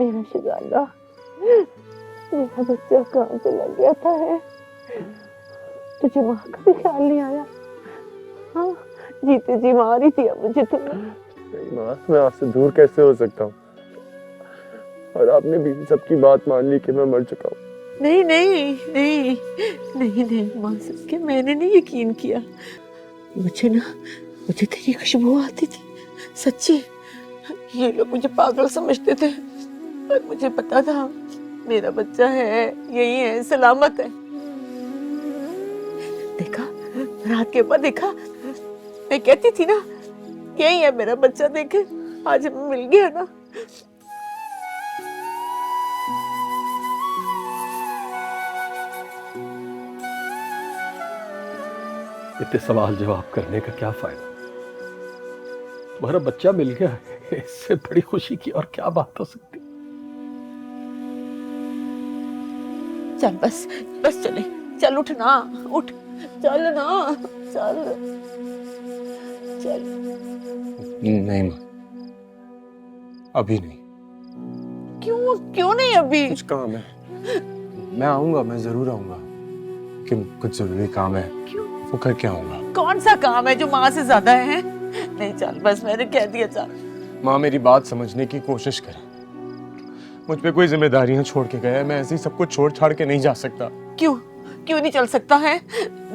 मेरा शिजाला, मेरा बच्चा कहाँ चला गया था है? तुझे माँ का भी ख्याल नहीं आया? हाँ, जीते जी मारी थी अब मुझे तुम्हें। नहीं माँ, मैं आपसे दूर कैसे हो सकता हूँ? और आपने भी सबकी बात मान ली कि मैं मर चुका हूँ। नहीं नहीं नहीं नहीं नहीं मान सकते, मैंने नहीं यकीन किया। मुझे तेरी खुशबू आती थी, सच्ची। ये लोग मुझे पागल समझते थे, पर मुझे पता था मेरा बच्चा है, यही है, सलामत है। देखा, रात के बाद देखा, मैं कहती थी ना यही है मेरा बच्चा, देखे आज हमें मिल गया ना। इतने सवाल जवाब करने का क्या फायदा? तुम्हारा बच्चा मिल गया, इससे बड़ी खुशी की और क्या बात हो सकती? चल बस बस चले, चल उठ ना, उठ, चल ना, चल चल। नहीं माँ, अभी नहीं। क्यों क्यों नहीं अभी? कुछ काम है, मैं आऊंगा, मैं जरूर आऊंगा, लेकिन कुछ जरूरी काम है, क्यों? वो करके आऊंगा। कौन सा काम है जो माँ से ज्यादा है? नहीं चल बस, मैंने कह दिया, चल। माँ मेरी बात समझने की कोशिश करें। मुझ पे कोई जिम्मेदारियां छोड़ के गया है, मैं ऐसे ही सब कुछ छोड़ छाड़ के नहीं जा सकता। क्यों क्यों नहीं चल सकता है?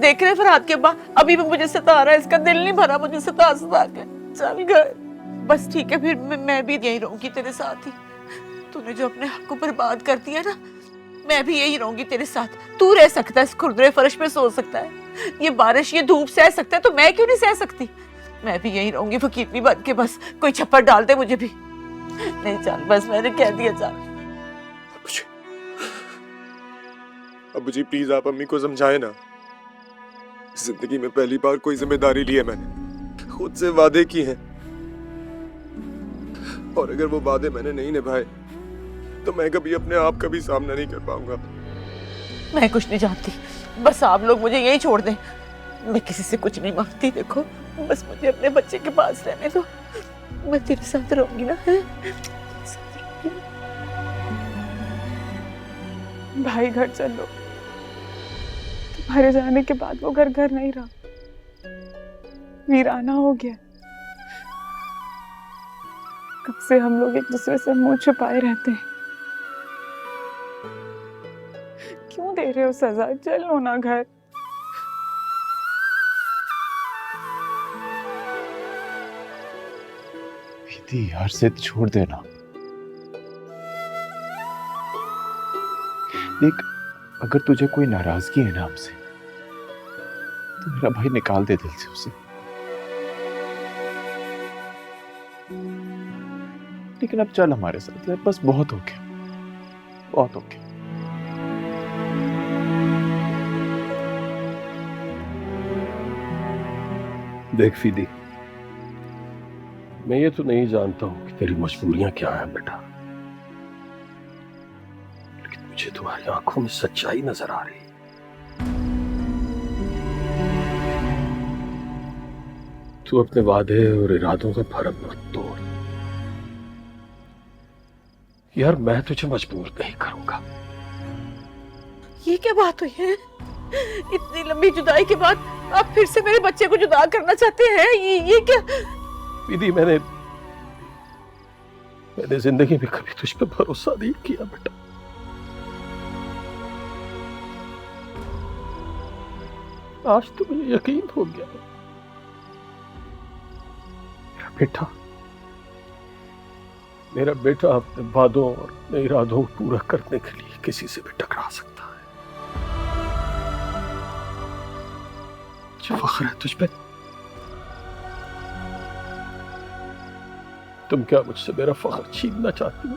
देख रहे फरहाद के बाद अभी भी मुझे सता रहा है, इसका दिल नहीं भरा मुझे सता के। चल घर, बस ठीक है, फिर मैं भी यहीं रहूंगी तेरे साथ ही। तूने जो अपने हक को बर्बाद कर दिया ना, मैं भी यही रहूंगी तेरे साथ। तू रह सकता है, इस खुरदरे फर्श पे सो सकता है, ये बारिश ये धूप सह सकता है, तो मैं क्यों नहीं सह सकती? मैं भी यही रहूंगी फकीरनी बन के, बस कोई छप्पर डाल दे मुझे भी। नहीं चल बस, मैंने कह दिया, चल। अब जी प्लीज आप अम्मी को समझाए ना। जिंदगी में पहली बार कोई जिम्मेदारी ली है मैंने, खुद से वादे किए हैं, और अगर वो वादे मैंने नहीं निभाए तो मैं कभी अपने आप का भी सामना नहीं कर पाऊंगा। मैं कुछ नहीं जानती, बस आप लोग मुझे यही छोड़ दें। मैं किसी से कुछ नहीं मांगती, देखो बस मुझे अपने बच्चे के पास रहने दो, मैं तेरे साथ रहूंगी ना, है? भाई घर चलो, तुम्हारे जाने के बाद वो घर घर नहीं रहा, वीराना हो गया। कब से हम लोग एक दूसरे से मुंह छुपाए रहते हैं। क्यों दे रहे हो सजा? चलो ना घर। विधि, हर जिद छोड़ देना। देख, अगर तुझे कोई नाराजगी है ना हमसे, तो मेरा भाई निकाल दे दिल से उसे। लेकिन अब चल हमारे साथ यार, बस बहुत हो गया, बहुत हो गया। देख फीदी, मैं ये तो नहीं जानता हूं कि तेरी मजबूरियां क्या है बेटा, लेकिन मुझे तुम्हारी आंखों में सच्चाई नजर आ रही है। तू अपने वादे और इरादों का भरम मत तोड़ यार, मैं तुझे मजबूर नहीं करूंगा। ये क्या बात हुई है? इतनी लंबी जुदाई के बाद आप फिर से मेरे बच्चे को जुदा करना चाहते हैं? ये क्या? दीदी, मैंने जिंदगी में कभी तुझ पे भरोसा नहीं किया बेटा। आज तो मुझे यकीन हो गया, मेरा बेटा अपने वादों और अपने इरादों को पूरा करने के लिए किसी से भी टकरा सकता है। मुझे फख्र है तुझ पे। तुम क्या मुझसे मेरा फख्र छीनना चाहती हो?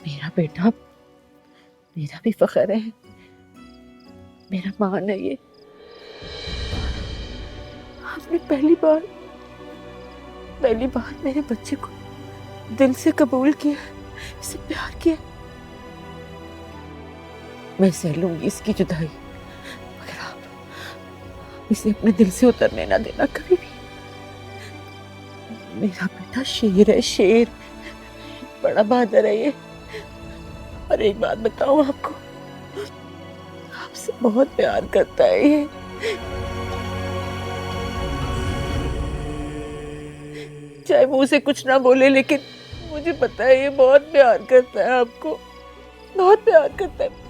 मेरा बेटा मेरा भी फख्र है, मेरा मान है ये। आपने पहली बार मेरे बच्चे को दिल से कबूल किया, इसे प्यार किया। मैं सह लूंगी इसकी जुदाई, मगर आप इसे अपने दिल से उतरने ना देना कभी भी। मेरा बेटा शेर है, शेर। बड़ा बहादुर है ये। और एक बात बताऊं आपको, आपसे बहुत प्यार करता है ये। चाहे मुंह से कुछ ना बोले, लेकिन मुझे पता है ये बहुत प्यार करता है आपको, बहुत प्यार करता है।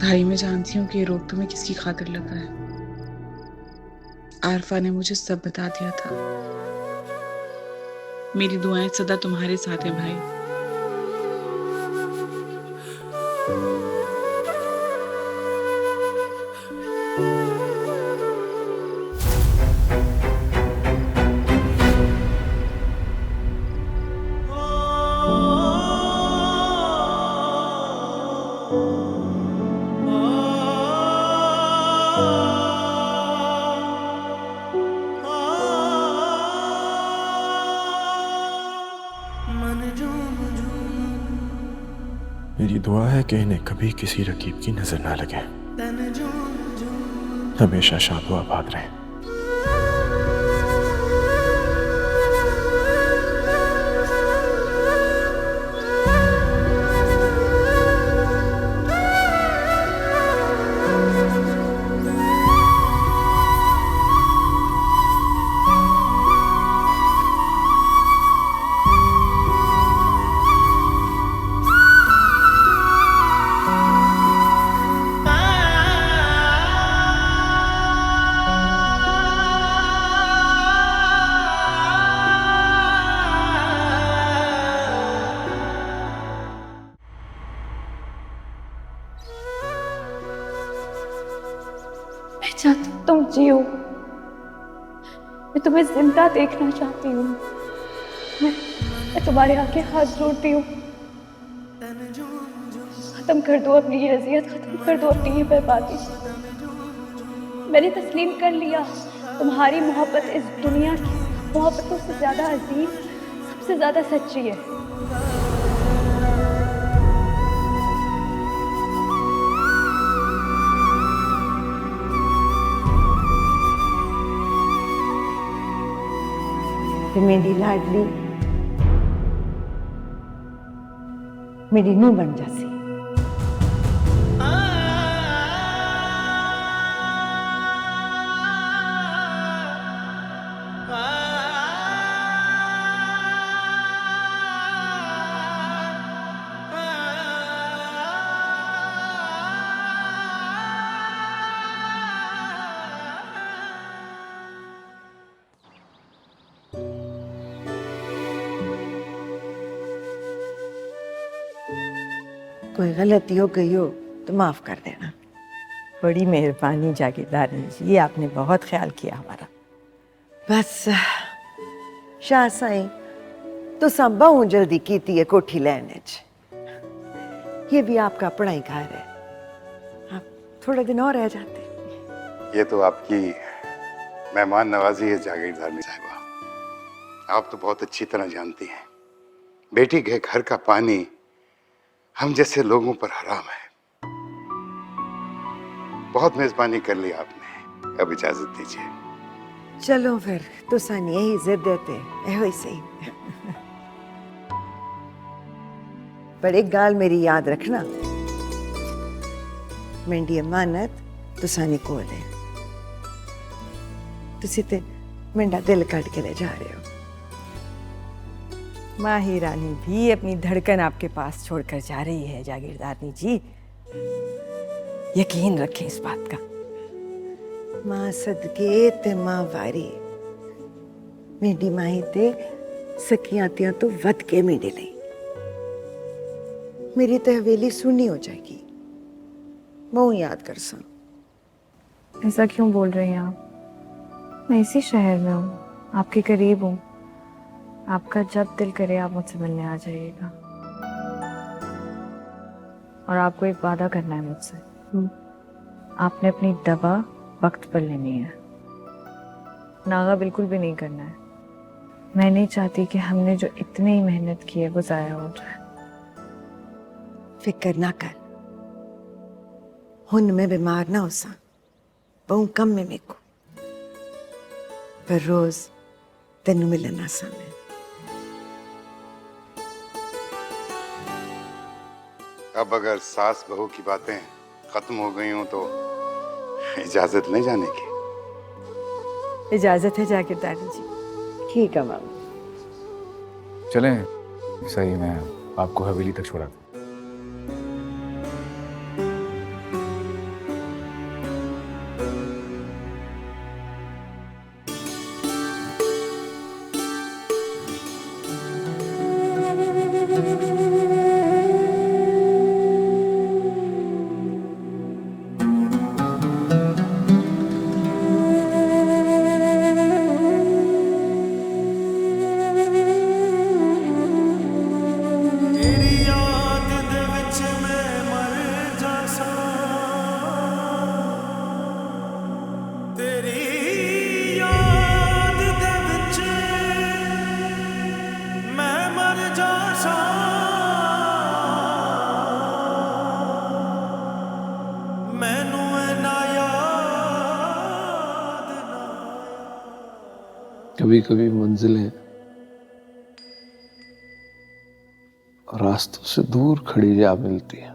भाई, मैं जानती हूँ कि ये रोग तुम्हें किसकी खातिर लगा है। आरफा ने मुझे सब बता दिया था। मेरी दुआएं सदा तुम्हारे साथ हैं भाई। मेरी दुआ है कि इन्हें कभी किसी रकीब की नजर ना लगे, हमेशा शादो आबाद रहे। मैं चाहती हूँ तुम जियो। मैं तुम्हें जिंदा देखना चाहती हूँ। मैं तुम्हारे आगे हाथ जोड़ती हूँ। खत्म कर दो अपनी ये अजियत, खत्म कर दो अपनी ये बर्बादी। मैंने तस्लीम कर लिया, तुम्हारी मोहब्बत इस दुनिया की मोहब्बतों से ज्यादा अजीज, सबसे ज्यादा सच्ची है। मेरी लाडली, मेरी नूं बन जासी। कोई गलती हो गई हो तो माफ कर देना। बड़ी मेहरबानी जागीरदारनी जी, ये आपने बहुत ख्याल किया हमारा। बस शाह साईं तो बहुत जल्दी कीती है कोठी लेने च। ये भी आपका पढ़ाई घर है, आप थोड़े दिन और रह जाते। ये तो आपकी मेहमान नवाजी है जागीरदारनी साहिबा। आप तो बहुत अच्छी तरह जानती हैं, बेटी के घर का पानी हम जैसे लोगों पर हराम है। बहुत मेजबानी कर ली आपने, अब इजाजत दीजिए। चलो फिर तुसानी यही जिद देते एहो ही सही। पर एक गाल मेरी याद रखना, मेरी अमानत तुसानी कोल है। तुसी ते मेरा दिल काट के ले जा रहे हो। माही रानी भी अपनी धड़कन आपके पास छोड़कर जा रही है जागीरदारनी जी, यकीन रखें इस बात का। मां सदके ते मां वारी, मेरी माही ते सखियां तियां तो वध के मेरे लिए। मेरी तो हवेली सुनी हो जाएगी, मैं याद कर सा। ऐसा क्यों बोल रही हैं आप? मैं इसी शहर में हूँ, आपके करीब हूँ। आपका जब दिल करे आप मुझसे मिलने आ जाइएगा। और आपको एक वादा करना है मुझसे। आपने अपनी दवा वक्त पर लेनी है, नागा बिल्कुल भी नहीं करना है। मैं नहीं चाहती कि हमने जो इतनी मेहनत की है वो जाया हो जाए। फिक्र ना कर, हुन में बीमार ना हो सा, बहु कम में मेरे को, पर रोज तेनू मिलना सा मैं। अब अगर सास बहू की बातें खत्म हो गई हूं तो इजाजत नहीं जाने की। इजाजत है जागीरदारनी जी। ठीक है मामा। चलें, सही मैं आपको हवेली तक छोड़ा दूं। कभी कभी मंजिलें रास्तों से दूर खड़ी जा मिलती हैं।